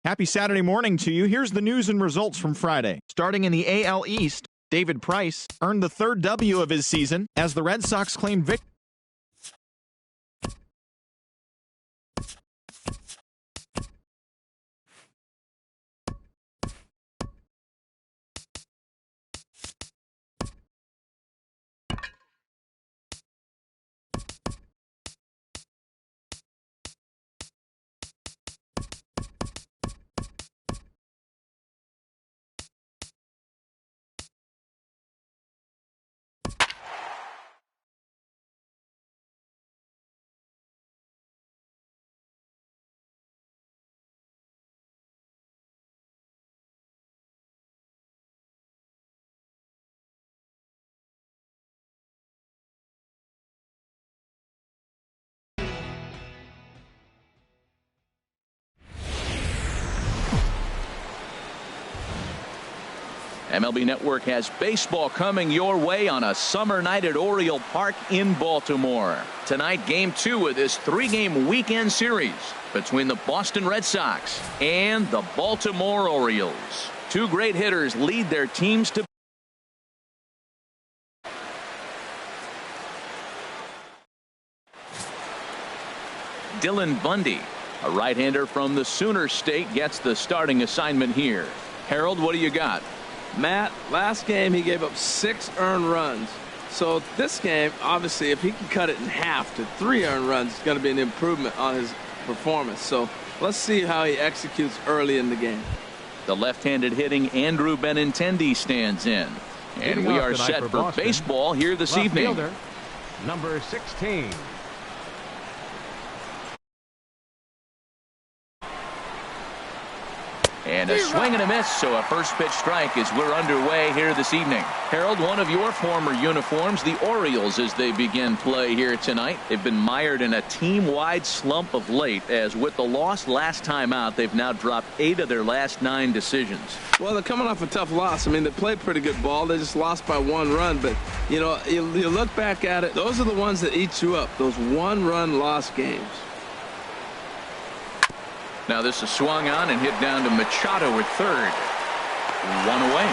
Happy Saturday morning to you. Here's the news and results from Friday. Starting in the AL East, David Price earned the third W of his season as the Red Sox claimed victory. MLB Network has baseball coming your way on a summer night at Oriole Park in Baltimore. Tonight, Game 2 of this 3-game weekend series between the Boston Red Sox and the Baltimore Orioles. Two great hitters lead their teams to Dylan Bundy, a right-hander from the Sooner State, gets the starting assignment here. Harold, what do you got? Matt, last game he gave up 6 earned runs. So this game, obviously, if he can cut it in half to 3 earned runs, it's going to be an improvement on his performance. So let's see how he executes early in the game. The left-handed hitting Andrew Benintendi stands in. And we are set for baseball here this evening. Fielder, number 16. And a swing and a miss, so a first pitch strike as we're underway here this evening. Harold, one of your former uniforms, the Orioles, as they begin play here tonight. They've been mired in a team-wide slump of late, as with the loss last time out, they've now dropped 8 of their last 9 decisions. Well, they're coming off a tough loss. I mean, they played pretty good ball. They just lost by 1 run. But, you know, you look back at it, those are the ones that eat you up, those 1-run loss games. Now this is swung on and hit down to Machado at third. 1 away.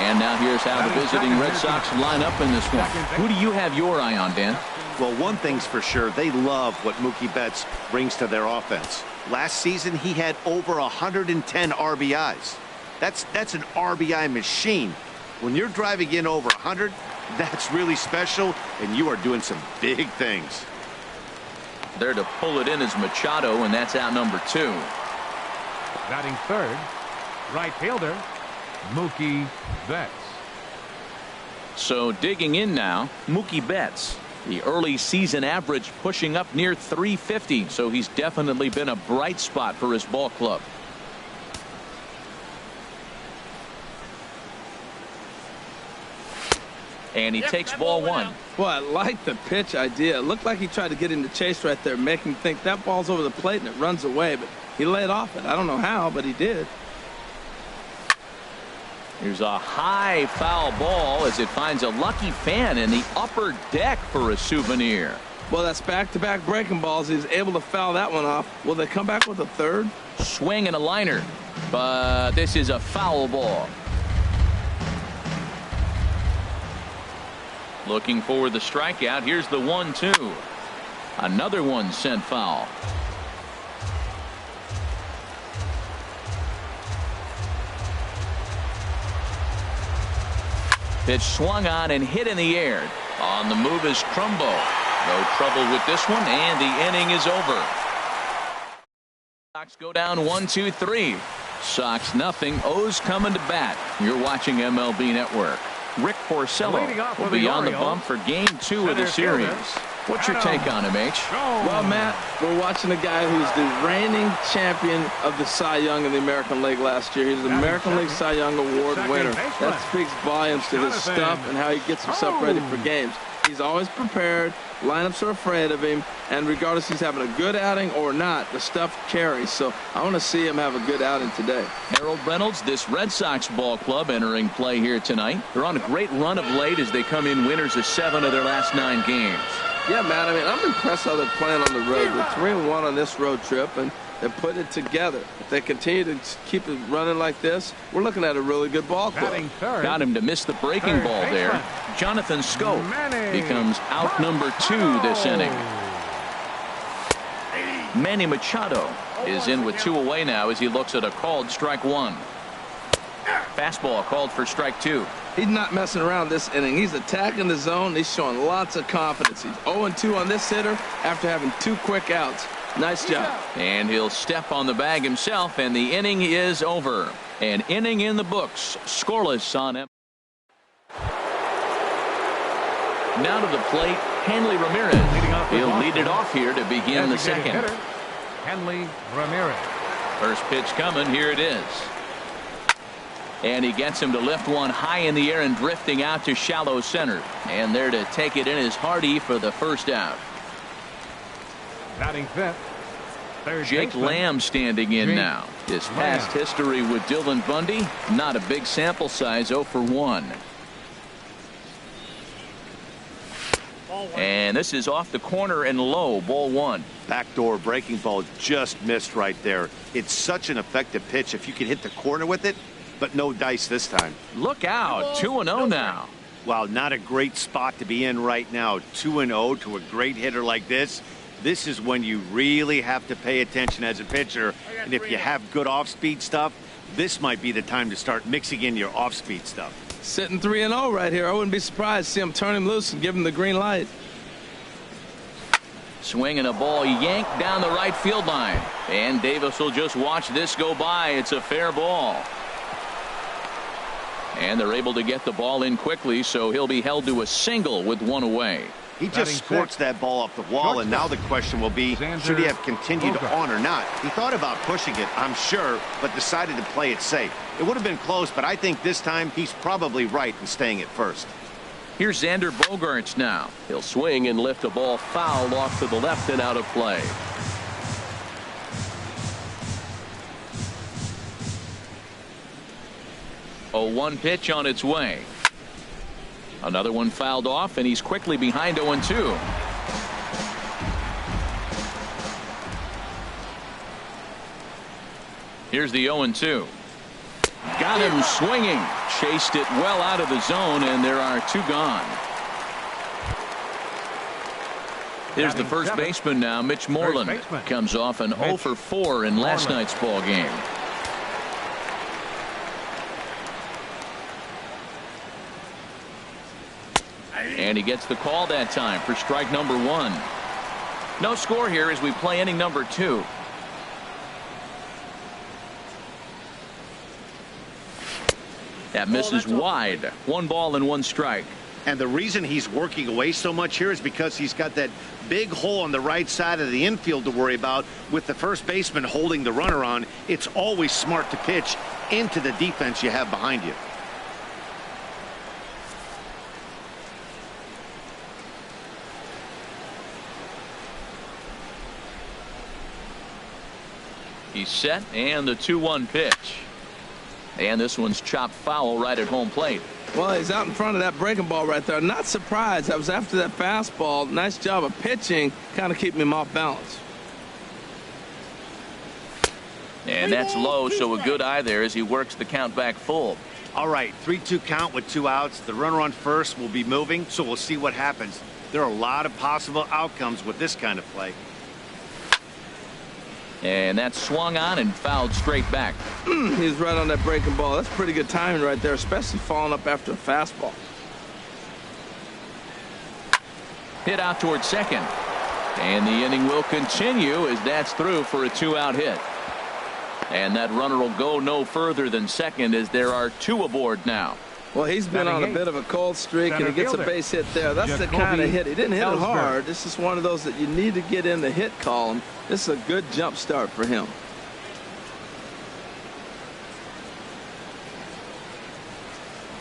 And now here's how the visiting Red Sox line up in this one. Who do you have your eye on, Dan? Well, one thing's for sure. They love what Mookie Betts brings to their offense. Last season, he had over 110 RBIs. That's an RBI machine. When you're driving in over 100, that's really special, and you are doing some big things. There to pull it in is Machado, and that's out number 2. Batting third, right fielder, Mookie Betts. So digging in now, Mookie Betts. The early season average pushing up near 350, so he's definitely been a bright spot for his ball club. And he takes ball 1. Well, I like the pitch idea. It looked like he tried to get into chase right there, make him think that ball's over the plate and it runs away, but he laid off it. I don't know how, but he did. Here's a high foul ball as it finds a lucky fan in the upper deck for a souvenir. Well, that's back-to-back breaking balls. He's able to foul that one off. Will they come back with a third? Swing and a liner, but this is a foul ball. Looking for the strikeout. Here's the 1-2. Another one sent foul. Pitch swung on and hit in the air. On the move is Trumbo. No trouble with this one, and the inning is over. Sox go down 1-2-3. Sox nothing. O's coming to bat. You're watching MLB Network. Rick Porcello will be on the bump for Game 2 of the series. What's your take on him, H? Well, Matt, we're watching a guy who's the reigning champion of the Cy Young in the American League last year. He's the American League Cy Young Award winner. That speaks volumes to his stuff and how he gets himself ready for games. He's always prepared. Lineups are afraid of him, and regardless he's having a good outing or not, the stuff carries. So I want to see him have a good outing today. Harold Reynolds, this Red Sox ball club entering play here tonight. They're on a great run of late as they come in winners of 7 of their last 9 games. Yeah, man. I mean, I'm impressed how they're playing on the road. They're 3-1 on this road trip, and they're putting it together. If they continue to keep it running like this, we're looking at a really good ball club. Got him to miss the breaking ball there. Jonathan Scope becomes out number 2 this inning. Manny Machado is in with 2 away now as he looks at a called strike 1. Fastball called for strike 2. He's not messing around this inning. He's attacking the zone. He's showing lots of confidence. He's 0-2 on this hitter after having 2 quick outs. Nice job. And he'll step on the bag himself, and the inning is over. An inning in the books, scoreless on him. Now to the plate, Hanley Ramirez. He'll lead it off here to begin the second. Hanley Ramirez. First pitch coming. Here it is. And he gets him to lift one high in the air and drifting out to shallow center. And there to take it in is Hardy for the first out. Batting fifth. Jake Lamb standing in now. His past history with Dylan Bundy, not a big sample size, 0 for 1. And this is off the corner and low, ball 1. Backdoor breaking ball just missed right there. It's such an effective pitch if you can hit the corner with it, but no dice this time. Look out, 2-0 now. Wow, not a great spot to be in right now. 2-0 to a great hitter like this. This is when you really have to pay attention as a pitcher. And if you have good off-speed stuff, this might be the time to start mixing in your off-speed stuff. Sitting 3-0 right here. I wouldn't be surprised to see him turn him loose and give him the green light. Swinging a ball yanked down the right field line. And Davis will just watch this go by. It's a fair ball. And they're able to get the ball in quickly, so he'll be held to a single with 1 away. He just squirts that ball off the wall, and now the question will be, should he have continued on or not? He thought about pushing it, I'm sure, but decided to play it safe. It would have been close, but I think this time he's probably right in staying at first. Here's Xander Bogaerts now. He'll swing and lift a ball foul off to the left and out of play. A 1 pitch on its way. Another one fouled off, and he's quickly behind 0-2. Here's the 0-2. Got him swinging. Chased it well out of the zone, and there are 2 gone. Here's the first baseman now, Mitch Moreland. Comes off an 0 for 4 in last night's ball game. And he gets the call that time for strike number 1. No score here as we play inning number 2. That misses wide. 1 ball and 1 strike. And the reason he's working away so much here is because he's got that big hole on the right side of the infield to worry about. With the first baseman holding the runner on, it's always smart to pitch into the defense you have behind you. He's set, and the 2-1 pitch. And this one's chopped foul right at home plate. Well, he's out in front of that breaking ball right there. Not surprised. I was after that fastball. Nice job of pitching, kind of keeping him off balance. And that's low, so a good eye there as he works the count back full. All right, 3-2 count with 2 outs. The runner on first will be moving, so we'll see what happens. There are a lot of possible outcomes with this kind of play. And that's swung on and fouled straight back. He's right on that breaking ball. That's pretty good timing right there, especially following up after a fastball. Hit out towards second. And the inning will continue as that's through for a 2-out hit. And that runner will go no further than second as there are 2 aboard now. Well, he's been on a bit of a cold streak, and he gets a base hit there. That's the kind of hit. He didn't hit it hard. This is one of those that you need to get in the hit column. This is a good jump start for him.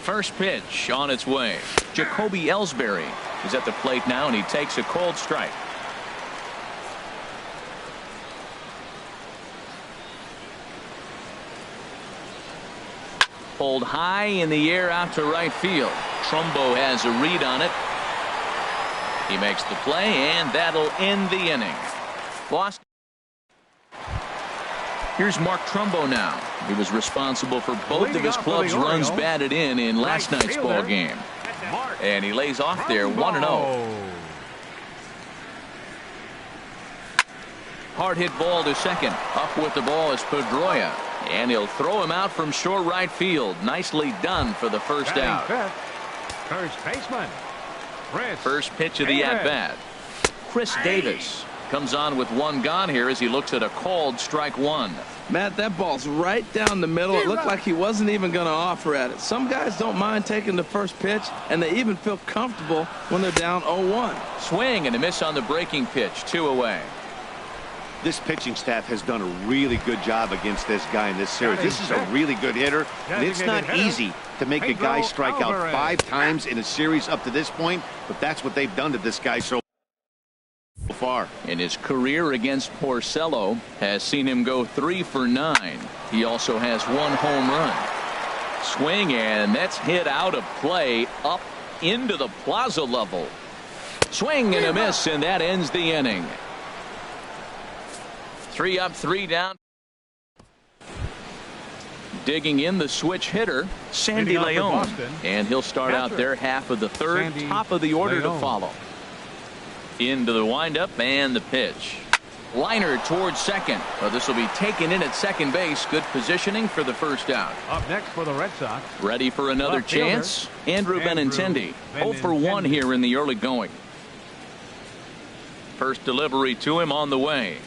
First pitch on its way. Jacoby Ellsbury is at the plate now, and he takes a cold strike. Pulled high in the air out to right field. Trumbo has a read on it. He makes the play, and that'll end the inning. Lost. Here's Mark Trumbo now. He was responsible for both of his club's runs batted in last night's ball game. And he lays off there 1-0. Hard hit ball to second. Up with the ball is Pedroia. And he'll throw him out from short right field. Nicely done for the first out. First baseman. First pitch of the at-bat. Chris Davis comes on with one gone here as he looks at a called strike one. Matt, that ball's right down the middle. It looked like he wasn't even going to offer at it. Some guys don't mind taking the first pitch, and they even feel comfortable when they're down 0-1. Swing and a miss on the breaking pitch. 2 away. This pitching staff has done a really good job against this guy in this series. This is a really good hitter, and it's not easy to make a guy strike out 5 times in a series up to this point, but that's what they've done to this guy so far. In his career against Porcello has seen him go 3 for 9. He also has 1 home run. Swing, and that's hit out of play up into the plaza level. Swing and a miss, and that ends the inning. 3 up, 3 down. Digging in the switch hitter, Sandy Leon. And he'll start out there half of the third. Top of the order to follow. Into the windup and the pitch. Liner towards second. Well, this will be taken in at second base. Good positioning for the first out. Up next for the Red Sox. Ready for another chance. Andrew Benintendi. 0 for 1 here in the early going. First delivery to him on the way.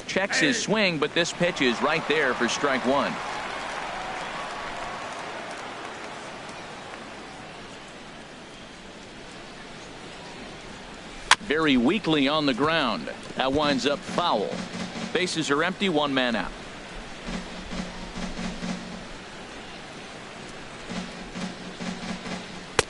Checks his swing, but this pitch is right there for strike one. Very weakly on the ground. That winds up foul. Bases are empty, 1 man out.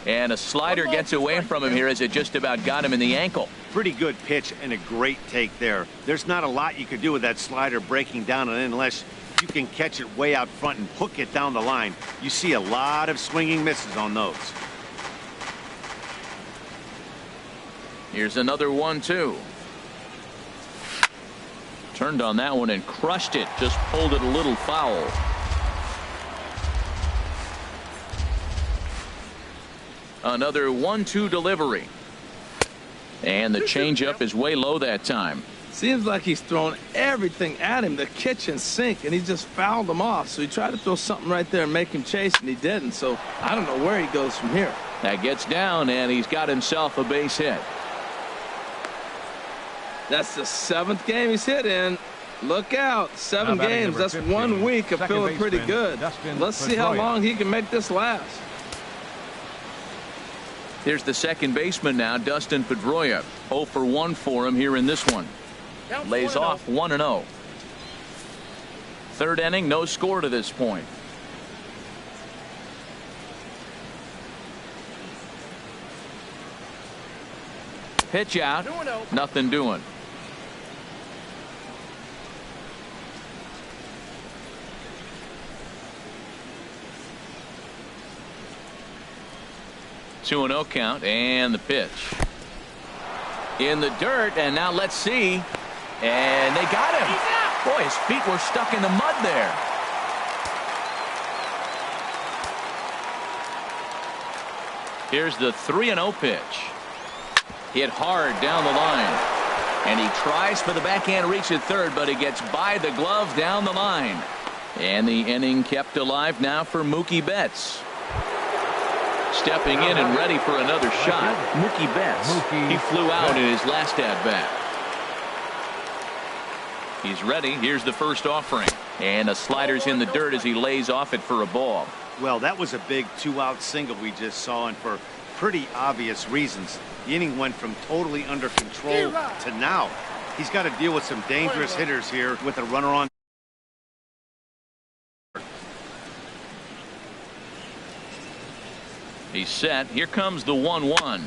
And a slider gets away from him here as it just about got him in the ankle. Pretty good pitch and a great take there. There's not a lot you could do with that slider breaking down and in unless you can catch it way out front and hook it down the line. You see a lot of swinging misses on those. Here's another 1-2. Turned on that one and crushed it. Just pulled it a little foul. Another 1-2 delivery. And the changeup is way low that time. Seems like he's thrown everything at him, the kitchen sink, and he just fouled him off. So he tried to throw something right there and make him chase, and he didn't. So I don't know where he goes from here. That gets down, and he's got himself a base hit. That's the 7th game he's hit in. Look out. 7 games. That's 1 week of feeling pretty good. Let's see how long he can make this last. Here's the second baseman now, Dustin Pedroia. 0 for 1 for him here in this one. Lays off 1-0. Third inning, no score to this point. Pitch out, nothing doing. Two and 0 count, and the pitch in the dirt, and now let's see, and they got him. Boy, his feet were stuck in the mud there. Here's the 3-0 pitch. Hit hard down the line, and he tries for the backhand reach at third, but he gets by the glove down the line. And the inning kept alive now for Mookie Betts. Stepping in and ready for another shot, Mookie Betts. He flew out in his last at-bat. He's ready. Here's the first offering. And a slider's in the dirt as he lays off it for a ball. Well, that was a big 2-out single we just saw, and for pretty obvious reasons. The inning went from totally under control to now. He's got to deal with some dangerous hitters here with a runner on. He's set. Here comes the 1-1.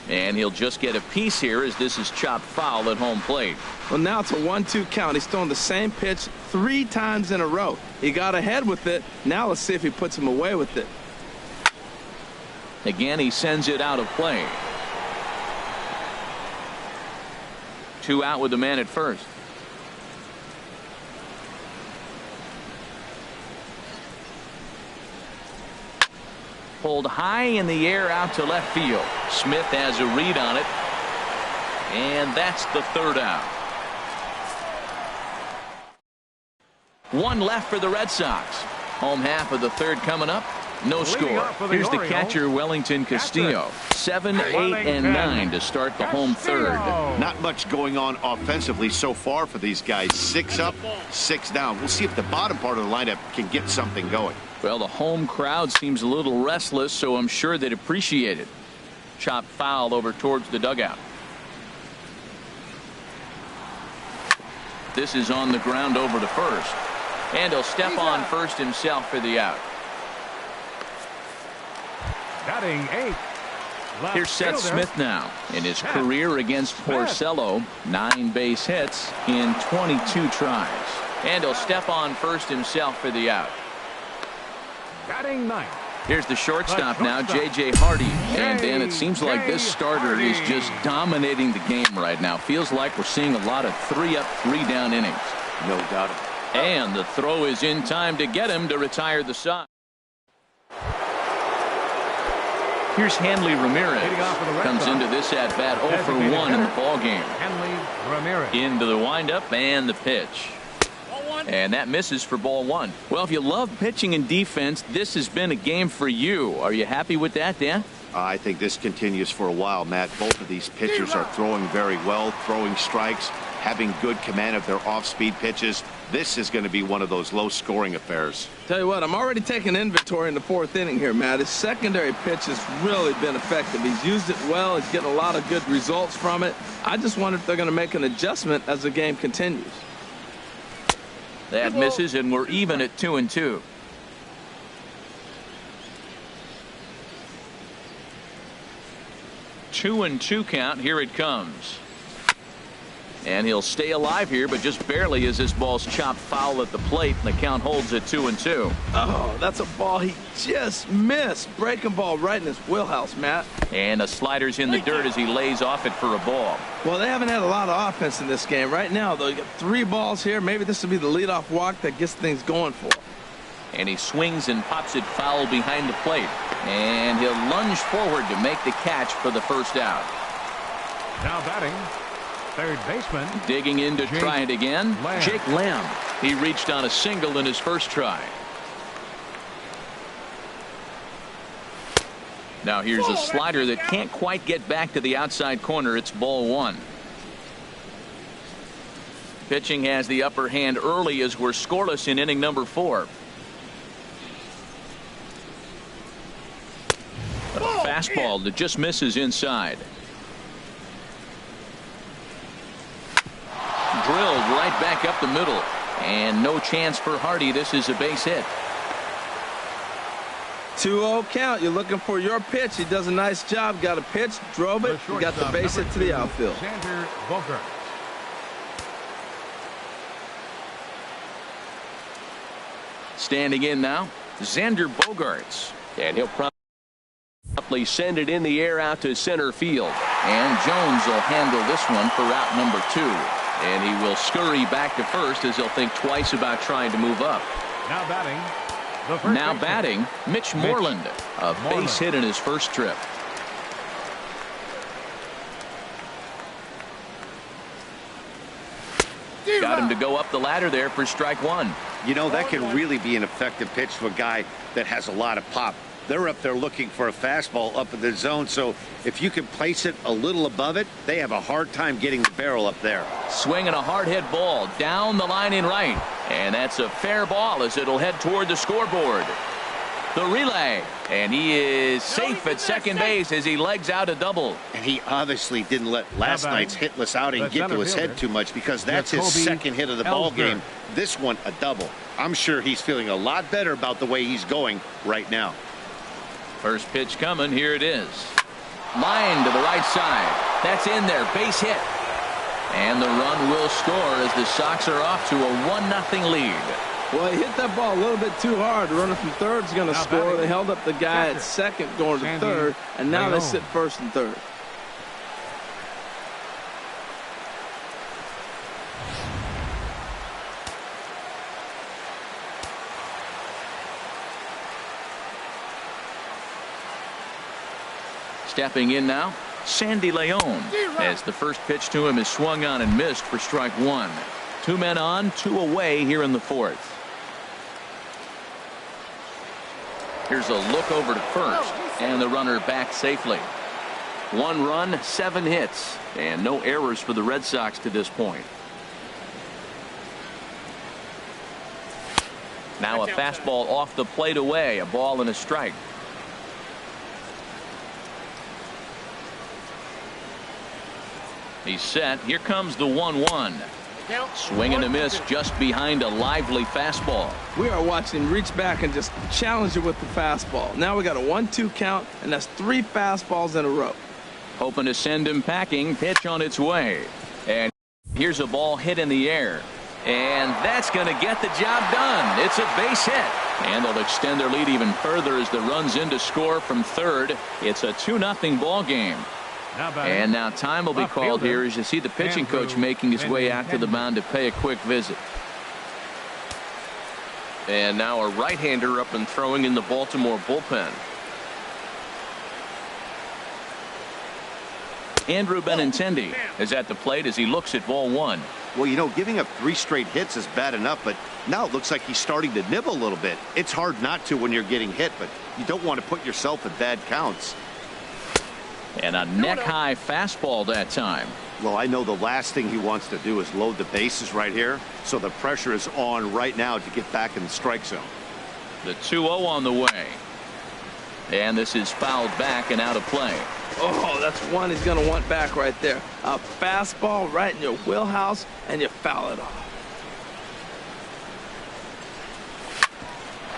And he'll just get a piece here as this is chopped foul at home plate. Well, now it's a 1-2 count. He's throwing the same pitch 3 times in a row. He got ahead with it. Now let's see if he puts him away with it. Again, he sends it out of play. 2 out with the man at first. Pulled high in the air out to left field. Smith has a read on it. And that's the 3rd out. 1 left for the Red Sox. Home half of the 3rd coming up. No score. Here's the catcher, Wellington Castillo. 7, 8, and 9 to start the home 3rd. Not much going on offensively so far for these guys. 6 up, 6 down. We'll see if the bottom part of the lineup can get something going. Well, the home crowd seems a little restless, so I'm sure they'd appreciate it. Chopped foul over towards the dugout. This is on the ground over to first. And he'll step on first himself for the out. Batting 8. Here's Seth Smith now in his career against Porcello. 9 base hits in 22 tries. And he'll step on first himself for the out. Batting 9. Here's the shortstop now, J.J. Hardy. And Dan, it seems like this starter is just dominating the game right now. Feels like we're seeing a lot of 3-up, 3-down innings. No doubt. And the throw is in time to get him to retire the side. Here's Hanley Ramirez. Comes into this at bat 0 for 1 in the ball game. Hanley Ramirez. Into the windup and the pitch. And that misses for ball 1. Well, if you love pitching and defense, this has been a game for you. Are you happy with that, Dan? I think this continues for a while, Matt. Both of these pitchers are throwing very well, throwing strikes, having good command of their off-speed pitches. This is going to be one of those low-scoring affairs. Tell you what, I'm already taking inventory in the 4th inning here, Matt. His secondary pitch has really been effective. He's used it well. He's getting a lot of good results from it. I just wonder if they're going to make an adjustment as the game continues. That misses, and we're even at 2-2. Two and 2 count. Here it comes. And he'll stay alive here, but just barely as this ball's chopped foul at the plate, and the count holds at 2-2. Oh, that's a ball he just missed. Breaking ball right in his wheelhouse, Matt. And the slider's in the dirt as he lays off it for a ball. Well, they haven't had a lot of offense in this game. Right now, though, you got 3 balls here. Maybe this will be the leadoff walk that gets things going for him. And he swings and pops it foul behind the plate. And he'll lunge forward to make the catch for the 1st out. Now batting, 3rd baseman. Digging in to try it again. Jake Lamb. He reached on a single in his first try. Now here's a slider that can't quite get back to the outside corner. It's ball 1. Pitching has the upper hand early as we're scoreless in inning number 4. A fastball that just misses inside. Drilled right back up the middle. And no chance for Hardy. This is a base hit. 2-0 count. You're looking for your pitch. He does a nice job. Got a pitch, drove it, got the base hit to the outfield. Xander Bogaerts. Standing in now, Xander Bogaerts. And he'll promptly send it in the air out to center field. And Jones will handle this one for out number 2. And he will scurry back to first as he'll think twice about trying to move up. Now batting, Mitch Moreland. A base hit in his first trip. Got him to go up the ladder there for strike 1. You know, that can really be an effective pitch to a guy that has a lot of pop. They're up there looking for a fastball up in the zone, so if you can place it a little above it, they have a hard time getting the barrel up there. Swinging a hard hit ball down the line in right. And that's a fair ball as it'll head toward the scoreboard. The relay. And he is safe at second base as he legs out a double. And he obviously didn't let last night's hitless outing get to his head too much, because that's his second hit of the ball game. This one, a double. I'm sure he's feeling a lot better about the way he's going right now. First pitch coming. Here it is. Line to the right side. That's in there. Base hit. And the run will score as the Sox are off to a 1-0 lead. Well, he hit that ball a little bit too hard. The runner from third is going to score. They held up the guy at second going to third, and now they sit first and third. Stepping in now, Sandy Leon, as the first pitch to him is swung on and missed for strike one. 2 men on, 2 away here in the fourth. Here's a look over to first, and the runner back safely. 1 run, 7 hits, and no errors for the Red Sox to this point. Now a fastball off the plate away, a ball and a strike. He's set. Here comes the 1-1. Swing and a miss just behind a lively fastball. We are watching him reach back and just challenge it with the fastball. Now we got a 1-2 count, and that's 3 fastballs in a row. Hoping to send him packing. Pitch on its way. And here's a ball hit in the air. And that's going to get the job done. It's a base hit. And they'll extend their lead even further as the run's in to score from third. It's a 2-0 ball game. And now time will be called here as you see the pitching coach making his way out to the mound to pay a quick visit. And now a right-hander up and throwing in the Baltimore bullpen. Andrew Benintendi is at the plate as he looks at ball 1. Well, you know, giving up 3 straight hits is bad enough, but now it looks like he's starting to nibble a little bit. It's hard not to when you're getting hit, but you don't want to put yourself in bad counts. And a neck-high fastball that time. Well, I know the last thing he wants to do is load the bases right here, so the pressure is on right now to get back in the strike zone. The 2-0 on the way. And this is fouled back and out of play. Oh, that's one he's going to want back right there. A fastball right in your wheelhouse, and you foul it off.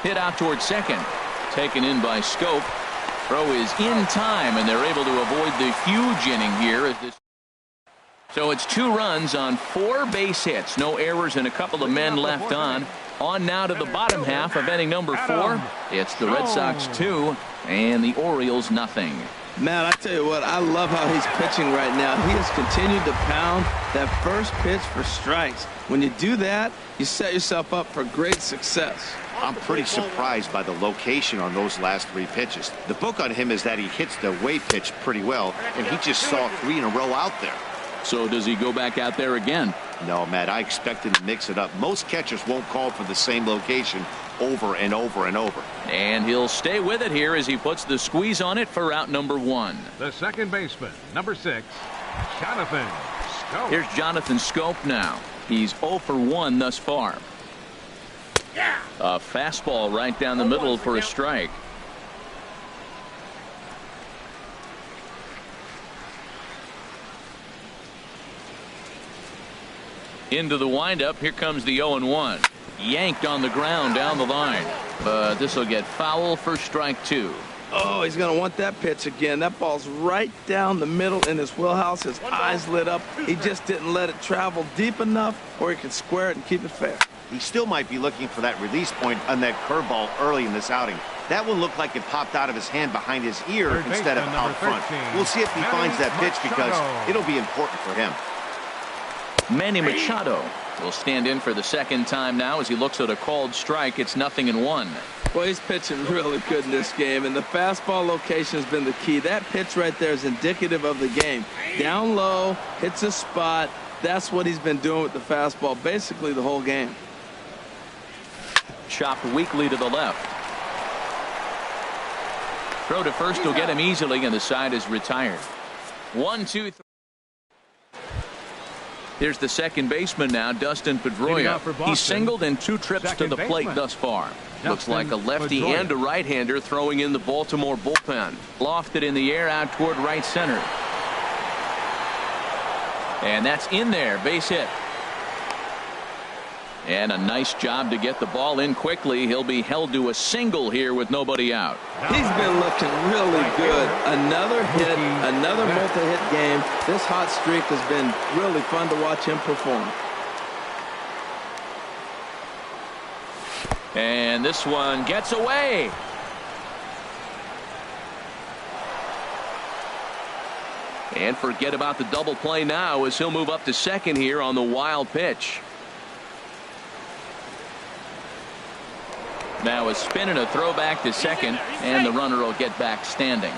Hit out towards second. Taken in by Scope. Throw is in time, and they're able to avoid the huge inning here. As this. So it's 2 runs on 4 base hits. No errors and a couple of men left on. On now to the bottom half of inning number 4. It's the Red Sox 2 and the Orioles nothing. Man, I tell you what, I love how he's pitching right now. He has continued to pound that first pitch for strikes. When you do that, you set yourself up for great success. I'm pretty surprised by the location on those last 3 pitches. The book on him is that he hits the away pitch pretty well, and he just saw 3 in a row out there. So does he go back out there again? No, Matt, I expect him to mix it up. Most catchers won't call for the same location over and over and over. And he'll stay with it here as he puts the squeeze on it for out number 1. The second baseman, number 6, Jonathan Scope. Here's Jonathan Scope now. He's 0 for 1 thus far. A fastball right down the middle for a strike. Into the windup. Here comes the 0-1. Yanked on the ground down the line. But this will get foul for strike 2. Oh, he's going to want that pitch again. That ball's right down the middle in his wheelhouse. His eyes lit up. He just didn't let it travel deep enough where he could square it and keep it fair. He still might be looking for that release point on that curveball early in this outing. That one looked like it popped out of his hand behind his ear instead of out front. We'll see if he finds that pitch because it'll be important for him. Manny Machado will stand in for the second time now as he looks at a called strike. It's 0-1. Well, he's pitching really good in this game, and the fastball location has been the key. That pitch right there is indicative of the game. Down low, hits a spot. That's what he's been doing with the fastball basically the whole game. Chopped weakly to the left. Throw to first will get him easily, and the side is retired. 1, 2, 3. Here's the second baseman now, Dustin Pedroia. He's singled in 2 trips to the plate thus far. Looks like a lefty and a right-hander throwing in the Baltimore bullpen. Lofted in the air out toward right center. And that's in there, base hit. And a nice job to get the ball in quickly. He'll be held to a single here with nobody out. He's been looking really good. Another hit, another multi-hit game. This hot streak has been really fun to watch him perform. And this one gets away. And forget about the double play now as he'll move up to second here on the wild pitch. Now a spin and a throw back to second, and the runner will get back standing.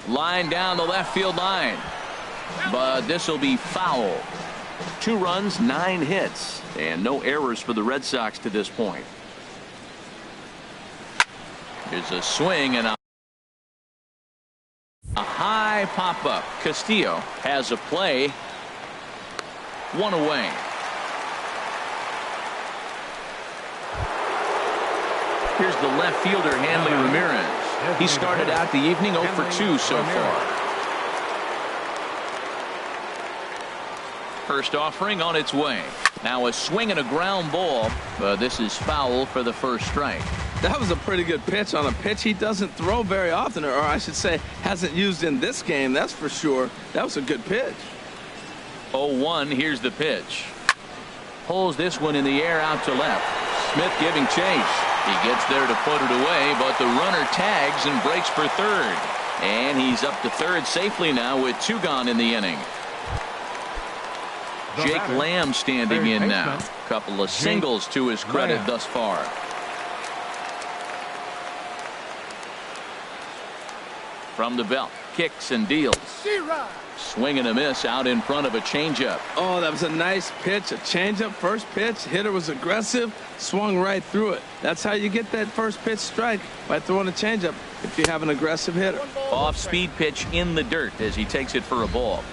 Line down the left field line. But this will be foul. 2 runs, 9 hits, and no errors for the Red Sox to this point. Here's a swing and a high pop-up. Castillo has a play. 1 away. Here's the left fielder, Hanley Ramirez. He started out the evening 0 for 2 so far. First offering on its way. Now a swing and a ground ball, but this is foul for the first strike. That was a pretty good pitch on a pitch he doesn't throw very often, or I should say hasn't used in this game, that's for sure. That was a good pitch. 0-1, here's the pitch. Pulls this one in the air out to left. Smith giving chase. He gets there to put it away, but the runner tags and breaks for third. And he's up to third safely now with 2 gone in the inning. Jake Lamb standing in now. Couple of singles to his credit thus far. From the belt, kicks and deals. Swing and a miss out in front of a changeup. Oh, that was a nice pitch, a changeup. First pitch, hitter was aggressive, swung right through it. That's how you get that first pitch strike, by throwing a changeup if you have an aggressive hitter. Off-speed pitch in the dirt as he takes it for a ball.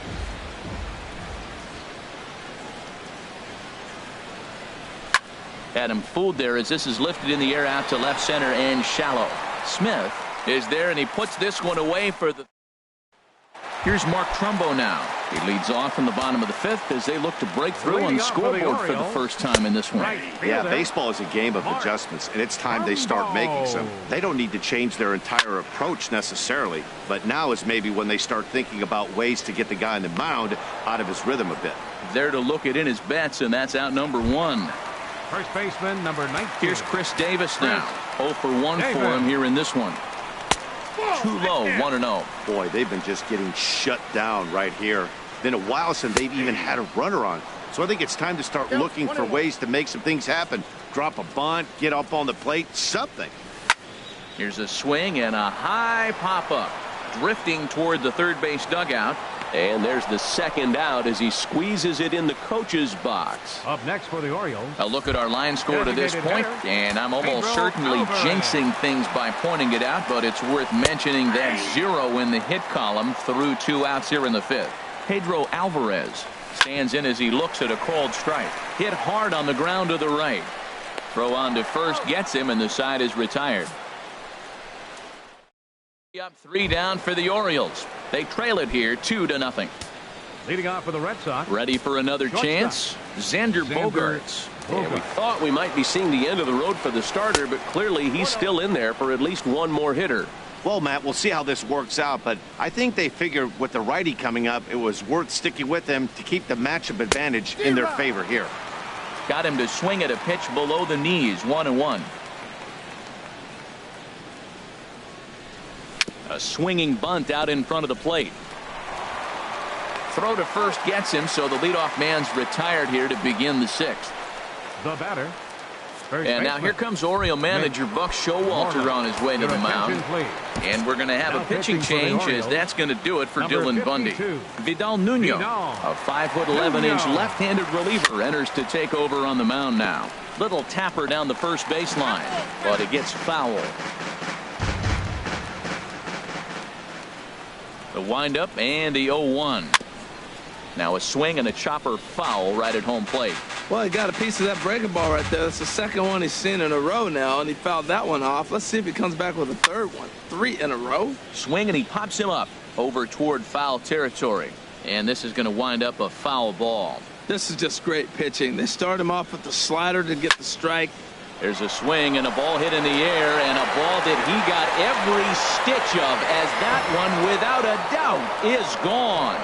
Had him fooled there as this is lifted in the air out to left center and shallow. Smith is there and he puts this one away for the. Here's Mark Trumbo now. He leads off in the bottom of the 5th as they look to break through on the scoreboard for the first time in this one. Yeah, baseball is a game of adjustments, and it's time they start making some. They don't need to change their entire approach necessarily, but now is maybe when they start thinking about ways to get the guy on the mound out of his rhythm a bit. There to look it in his bets, and that's out number 1. First baseman, number 19. Here's Chris Davis now. 0 for 1 for him here in this one. Too low, 1-0. Boy, they've been just getting shut down right here. Been a while since they've even had a runner on. So I think it's time to start looking for ways to make some things happen. Drop a bunt, get up on the plate, something. Here's a swing and a high pop-up. Drifting toward the third base dugout. And there's the second out as he squeezes it in the coach's box. Up next for the Orioles. A look at our line score to this point, and I'm almost certainly jinxing things by pointing it out, but it's worth mentioning that 0 in the hit column through 2 outs here in the 5th. Pedro Alvarez stands in as he looks at a called strike. Hit hard on the ground to the right. Throw on to first gets him, and the side is retired. Up 3 down for the Orioles. They trail it here 2-0. Leading off for the Red Sox. Ready for another chance. Xander Bogaerts. Yeah, we thought we might be seeing the end of the road for the starter, but clearly he's still in there for at least one more hitter. Well, Matt, we'll see how this works out, but I think they figured with the righty coming up, it was worth sticking with him to keep the matchup advantage in their favor here. Got him to swing at a pitch below the knees. 1-1. A swinging bunt out in front of the plate. Throw to first gets him, so the leadoff man's retired here to begin the 6th. The batter. And now here comes Oriole manager Buck Showalter on his way to the mound. And we're going to have a pitching change as that's going to do it for Dylan Bundy. Vidal Nuno, a 5'11" left-handed reliever, enters to take over on the mound now. Little tapper down the first baseline, but it gets foul. The windup and the 0-1. Now a swing and a chopper foul right at home plate. Well, he got a piece of that breaking ball right there. That's the second one he's seen in a row now, and he fouled that one off. Let's see if he comes back with a third one. 3 in a row. Swing and he pops him up over toward foul territory. And this is going to wind up a foul ball. This is just great pitching. They start him off with the slider to get the strike. There's a swing and a ball hit in the air, and a ball that he got every stitch of, as that one, without a doubt, is gone.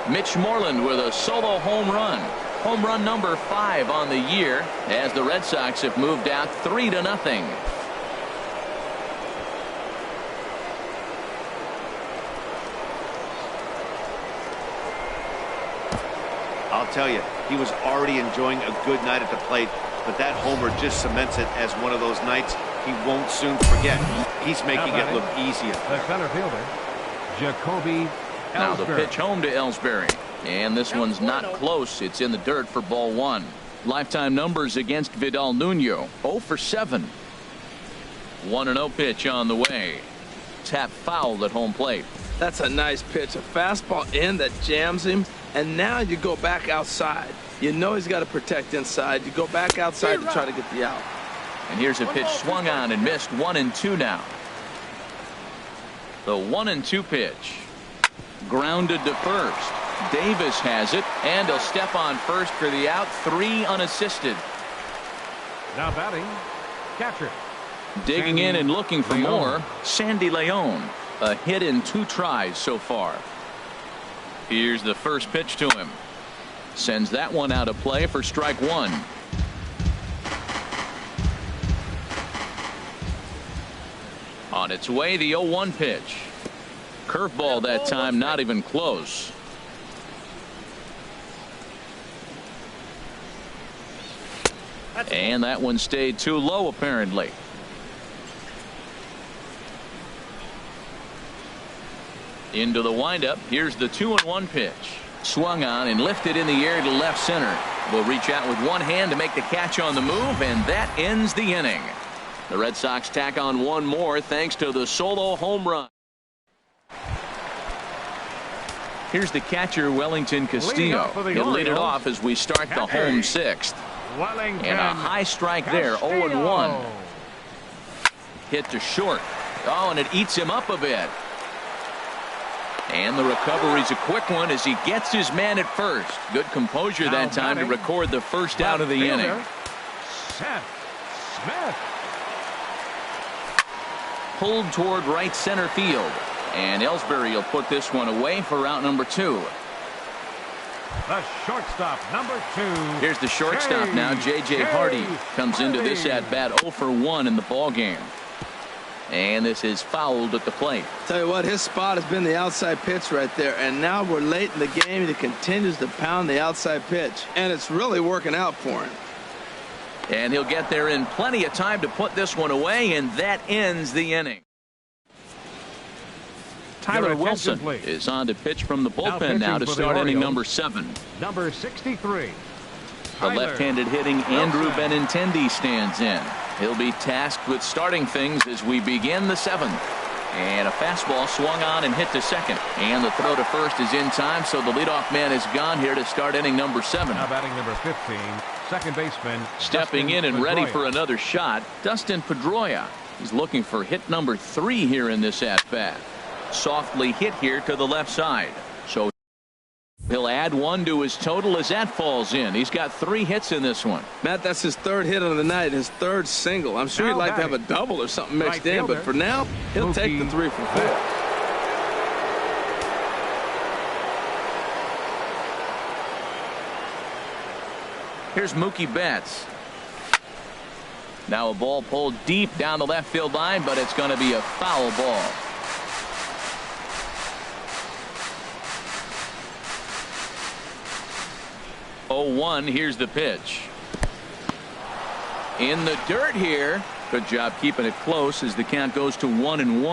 Mitch Moreland with a solo home run. Home run number 5 on the year, as the Red Sox have moved out 3-0. I'll tell you, he was already enjoying a good night at the plate. but that homer just cements it as one of those nights he won't soon forget. He's making it look easier. The center fielder, Jacoby Ellsbury. Now the pitch home to Ellsbury. And this one's not close. It's in the dirt for ball one. Lifetime numbers against Vidal Nuno. 0 for 7. 1-0 pitch on the way. Tap fouled at home plate. That's a nice pitch. A fastball in that jams him. And now you go back outside. You know he's got to protect inside. You go back outside to try to get the out. And here's a pitch swung on and missed. 1-2 now. The 1-2 pitch. Grounded to first. Davis has it, and he'll step on first for the out. 3 unassisted. Now batting, catcher. Digging in and looking for more, Sandy Leon. A hit in 2 tries so far. Here's the first pitch to him. Sends that one out of play for strike 1. On its way, the 0-1 pitch. Curveball that time, not even close. And that one stayed too low, apparently. Into the windup. Here's the 2-1 pitch. Swung on and lifted in the air to left center. Will reach out with one hand to make the catch on the move, and that ends the inning. The Red Sox tack on one more thanks to the solo home run. Here's the catcher, Wellington Castillo. He'll lead it off as we start the home 6th. And a high strike there, 0-1. Hit to short. Oh, and it eats him up a bit. And the recovery's a quick one as he gets his man at first. Good composure that time to record the first out of the inning. Seth Smith. Pulled toward right center field. And Ellsbury will put this one away for out number 2. The shortstop, number 2. Here's the shortstop now, J.J. Hardy. Comes into this at bat 0 for 1 in the ball game. And this is fouled at the plate. Tell you what, his spot has been the outside pitch right there. And now we're late in the game and he continues to pound the outside pitch. And it's really working out for him. And he'll get there in plenty of time to put this one away, and that ends the inning. Tyler Wilson is on to pitch from the bullpen now to start inning number 7. Number 63. The left-handed hitting Andrew Benintendi stands in. He'll be tasked with starting things as we begin the 7th. And a fastball swung on and hit to second. And the throw to first is in time, so the leadoff man is gone here to start inning number 7. Now batting number 15, second baseman. Stepping in and ready for another shot, Dustin Pedroia. He's looking for hit number 3 here in this at-bat. Softly hit here to the left side. So he'll add 1 to his total as that falls in. He's got 3 hits in this one. Matt, that's his 3rd hit of the night, his 3rd single. I'm sure he'd like to have a double or something mixed in, but for now, he'll take the 3 for 4. Here's Mookie Betts. Now a ball pulled deep down the left field line, but it's going to be a foul ball. Here's the pitch. In the dirt here. Good job keeping it close as the count goes to 1-1.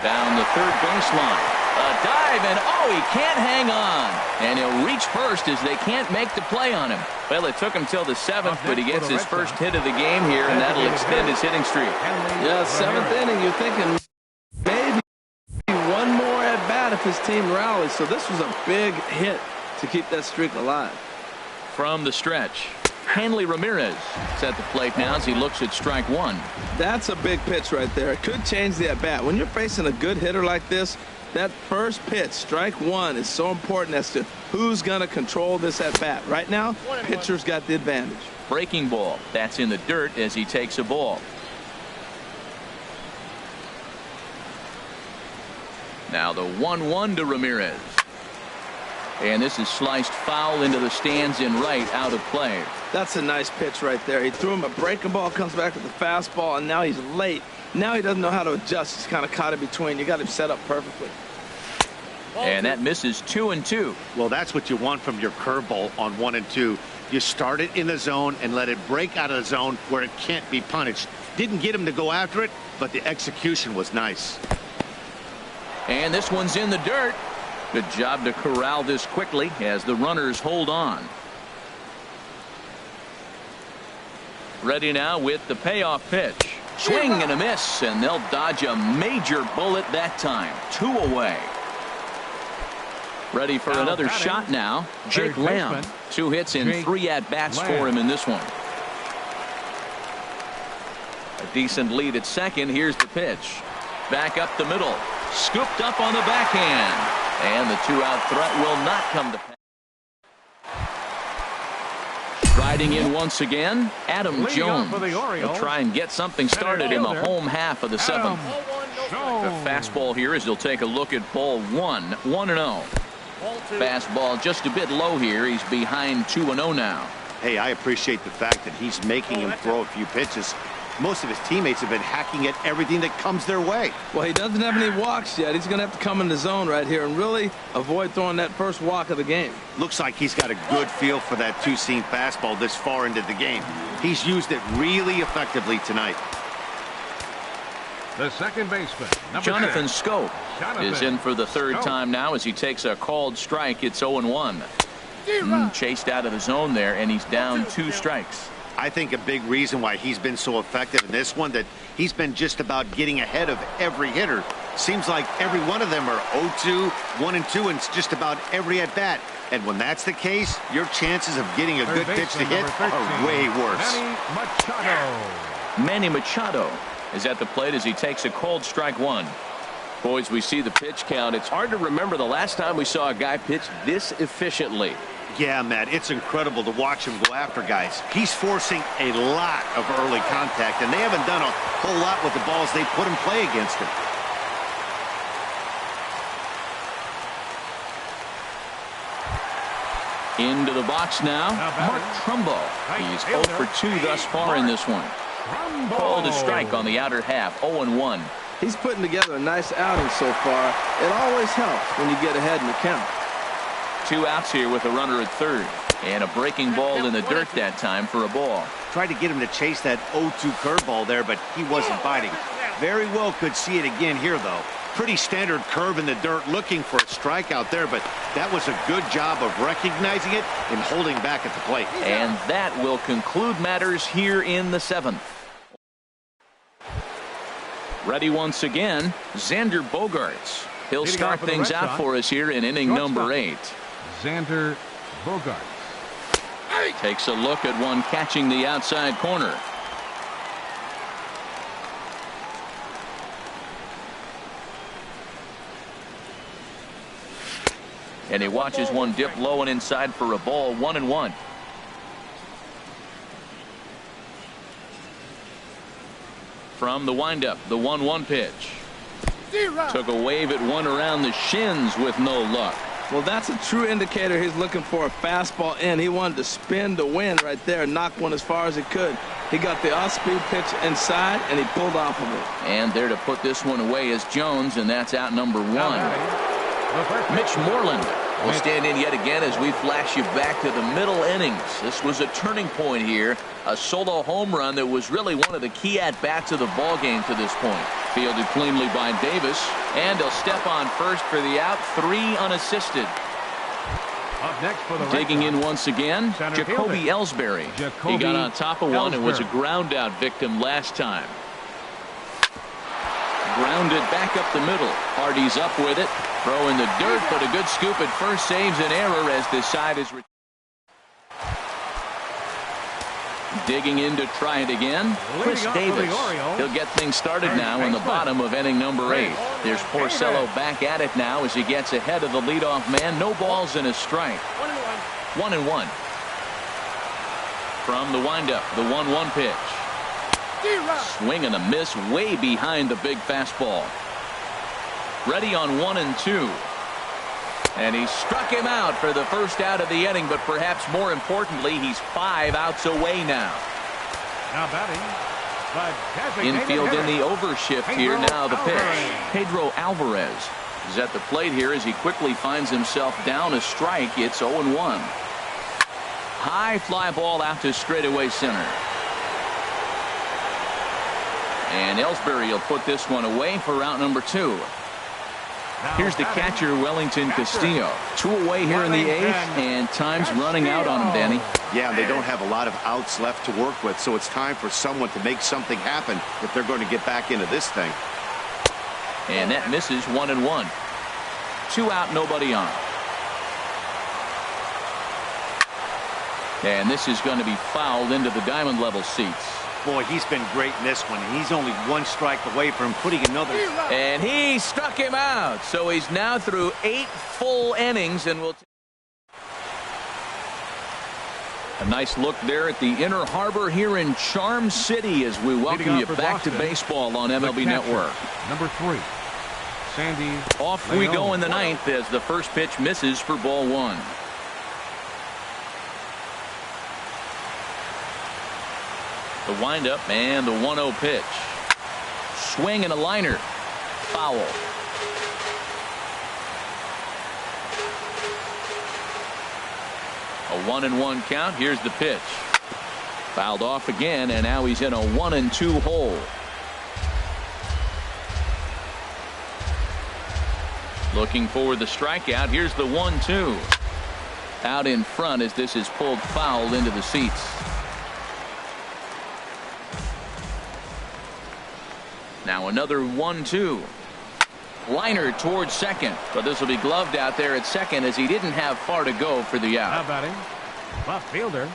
Down the third baseline. A dive, and oh, he can't hang on. And he'll reach first as they can't make the play on him. Well, it took him till the 7th, but he gets his first hit of the game here, and that'll extend his hitting streak. Yeah, 7th inning, you're thinking maybe one more at bat if his team rallies. So this was a big hit to keep that streak alive. From the stretch, Hanley Ramirez is at the plate now as he looks at strike 1. That's a big pitch right there. It could change the at bat. When you're facing a good hitter like this, that first pitch, strike 1, is so important as to who's going to control this at bat. Right now, pitcher's got the advantage. Breaking ball. That's in the dirt as he takes a ball. Now the 1-1 to Ramirez. And this is sliced foul into the stands in right, out of play. That's a nice pitch right there. He threw him a breaking ball, comes back with the fastball, and now he's late. Now he doesn't know how to adjust. He's kind of caught in between. You got him set up perfectly. And that misses 2-2. Well, that's what you want from your curveball on 1 and 2. You start it in the zone and let it break out of the zone where it can't be punished. Didn't get him to go after it, but the execution was nice. And this one's in the dirt. Good job to corral this quickly as the runners hold on. Ready now with the payoff pitch. Swing and a miss, and they'll dodge a major bullet that time. 2 away. Ready for another shot now. Jake Lamb. 2 hits in 3 at-bats for him in this one. A decent lead at second. Here's the pitch. Back up the middle. Scooped up on the backhand. And the 2-out threat will not come to pass. Riding in once again, Adam Jones. He'll try and get something started in the home half of the 7th. The fastball here as he'll take a look at ball 1. 1-0. Fastball just a bit low here. He's behind 2-0 now. Hey, I appreciate the fact that he's making him throw a few pitches. Most of his teammates have been hacking at everything that comes their way. Well, he doesn't have any walks yet. He's going to have to come in the zone right here and really avoid throwing that first walk of the game. Looks like he's got a good feel for that 2-seam fastball this far into the game. He's used it really effectively tonight. The second baseman, Jonathan Scope is in for the 3rd time now as he takes a called strike. It's 0-1. Chased out of the zone there, and he's down 2 strikes. I think a big reason why he's been so effective in this one that he's been just about getting ahead of every hitter. Seems like every one of them are 0-2, 1 and 2, and it's just about every at bat. And when that's the case, your chances of getting a good pitch to hit are way worse. Manny Machado is at the plate as he takes a called strike 1. Boys, we see the pitch count. It's hard to remember the last time we saw a guy pitch this efficiently. Yeah, Matt, it's incredible to watch him go after guys. He's forcing a lot of early contact, and they haven't done a whole lot with the balls they put in play against him. Into the box now, Mark Trumbo. He's 0 for 2 thus far in this one. Called a strike on the outer half, 0-1. He's putting together a nice outing so far. It always helps when you get ahead in the count. 2 outs here with a runner at 3rd. And a breaking ball in the dirt that time for a ball. Tried to get him to chase that 0-2 curveball there, but he wasn't biting. Very well could see it again here, though. Pretty standard curve in the dirt, looking for a strikeout there, but that was a good job of recognizing it and holding back at the plate. And that will conclude matters here in the 7th. Ready once again, Xander Bogaerts. He'll start things out for us here in inning number 8. Xander Bogaerts takes a look at one catching the outside corner. And he watches one dip low and inside for a ball. 1-1. From the windup, the 1-1 pitch. Took a wave at one around the shins with no luck. Well, that's a true indicator he's looking for a fastball in. He wanted to spin the wind right there, knock one as far as he could. He got the off-speed pitch inside, and he pulled off of it. And there to put this one away is Jones, and that's out number 1. Mitch Moreland will stand in yet again as we flash you back to the middle innings. This was a turning point here. A solo home run that was really one of the key at-bats of the ballgame to this point. Fielded cleanly by Davis, and he'll step on first for the out. 3 unassisted. Up next for the digging in once again, Jacoby Ellsbury. He got on top of one and was a ground out victim last time. Grounded back up the middle. Hardy's up with it. Throw in the dirt, but a good scoop at first saves an error as this side is digging in to try it again. Chris Davis. He'll get things started now in the bottom of inning number 8. There's Porcello back at it now as he gets ahead of the leadoff man. No balls and a strike. 1-1. From the windup, the 1-1 pitch. Swing and a miss way behind the big fastball. Ready on 1-2. And he struck him out for the first out of the inning, but perhaps more importantly, he's 5 outs away now. Now batting, infield in the overshift here. Now the pitch. Pedro Alvarez is at the plate here as he quickly finds himself down a strike. It's 0-1. High fly ball out to straightaway center. And Ellsbury will put this one away for out number 2. Here's the catcher, Wellington Castillo. 2 away here in the 8th, and time's running out on him, Danny. Yeah, they don't have a lot of outs left to work with, so it's time for someone to make something happen if they're going to get back into this thing. And that misses. 1-1. 2 out, nobody on. And this is going to be fouled into the diamond level seats. Boy, he's been great in this one. He's only 1 strike away from putting another. And he struck him out. So he's now through 8 full innings and will. A nice look there at the Inner Harbor here in Charm City as we welcome you back to baseball on MLB Network. Number 3, Sandy. Off we go in the 9th as the first pitch misses for ball 1. The windup and the 1-0 pitch. Swing and a liner. Foul. A 1-1 count. Here's the pitch. Fouled off again, and now he's in a 1-2 hole. Looking for the strikeout. Here's the 1-2. Out in front as this is pulled foul into the seats. Now another 1-2. Liner towards second, but this will be gloved out there at second as he didn't have far to go for the out. Now batting, left fielder.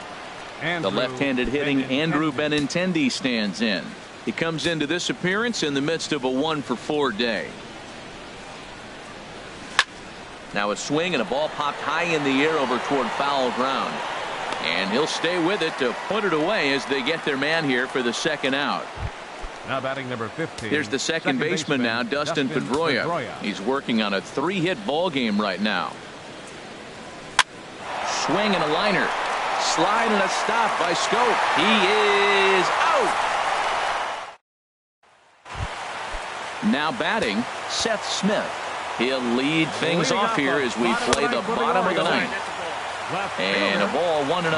The left-handed hitting Andrew Benintendi stands in. He comes into this appearance in the midst of a 1-for-4 day. Now a swing and a ball popped high in the air over toward foul ground. And he'll stay with it to put it away as they get their man here for the second out. Now batting number 15. Here's the second baseman now, Dustin Pedroia. He's working on a 3-hit ball game right now. Swing and a liner. Slide and a stop by Scope. He is out. Now batting, Seth Smith. He'll lead things off here as we play the bottom of the 9th. And a ball 1-0.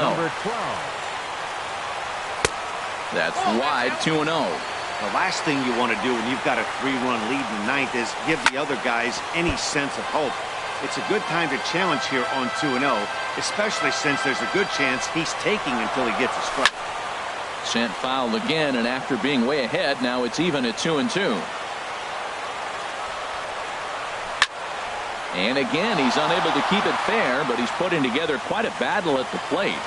That's wide, 2-0. The last thing you want to do when you've got a 3-run lead in the 9th is give the other guys any sense of hope. It's a good time to challenge here on 2-0, especially since there's a good chance he's taking until he gets a strike. Sent foul again, and after being way ahead, now it's even at 2-2. And again, he's unable to keep it fair, but he's putting together quite a battle at the plate.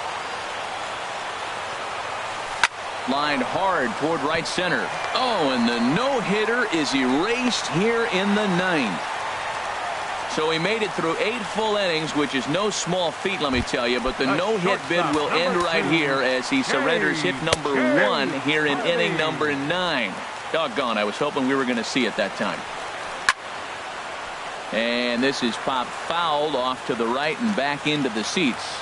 Lined hard toward right center. Oh, and the no-hitter is erased here in the 9th. So he made it through 8 full innings, which is no small feat, let me tell you. But the no-hit bid will end right here as he surrenders hit number 1 here in inning number 9. Doggone, I was hoping we were going to see it that time. And this is popped fouled off to the right and back into the seats.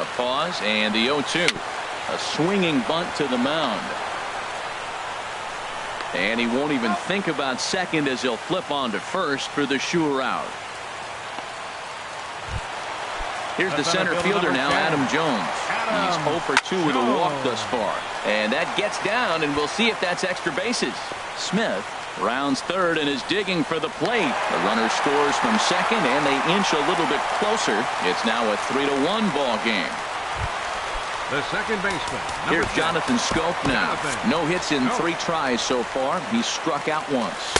A pause and the 0-2. A swinging bunt to the mound. And he won't even think about second as he'll flip on to first for the sure out. Here's the center fielder now, Adam Jones. He's 0 for 2 with a walk thus far. And that gets down, and we'll see if that's extra bases. Smith rounds third and is digging for the plate. The runner scores from second, and they inch a little bit closer. It's now a 3-1 ball game. The second baseman. Here's Jonathan Scope now. No hits in 3 tries so far. He's struck out once.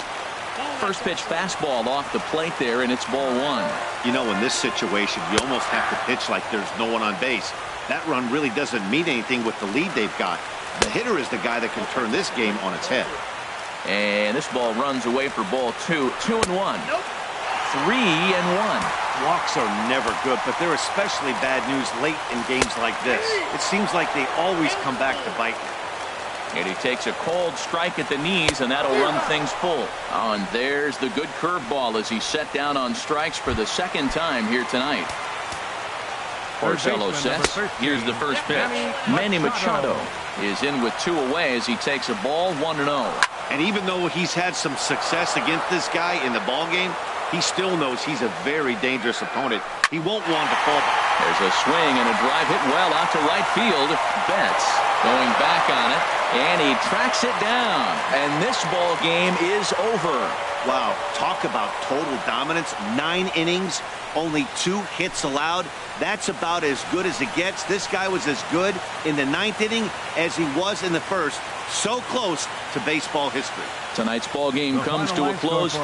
First pitch fastball off the plate there, and it's ball 1. You know, in this situation, you almost have to pitch like there's no one on base. That run really doesn't mean anything with the lead they've got. The hitter is the guy that can turn this game on its head. And this ball runs away for ball 2. 2-1. 3-1. Walks are never good, but they're especially bad news late in games like this. It seems like they always come back to bite. And he takes a cold strike at the knees, and that'll run things full. Oh, and there's the good curveball as he's set down on strikes for the second time here tonight. Porcello sets. Here's the first pitch. Manny Machado is in with 2 away as he takes a ball 1-0. And even though he's had some success against this guy in the ball game, he still knows he's a very dangerous opponent. He won't want to fall. There's a swing and a drive hit well out to right field. Betts going back on it, and he tracks it down. And this ball game is over. Wow, talk about total dominance. 9 innings, only 2 hits allowed. That's about as good as it gets. This guy was as good in the 9th inning as he was in the 1st. So close to baseball history. Tonight's ball game comes to a close.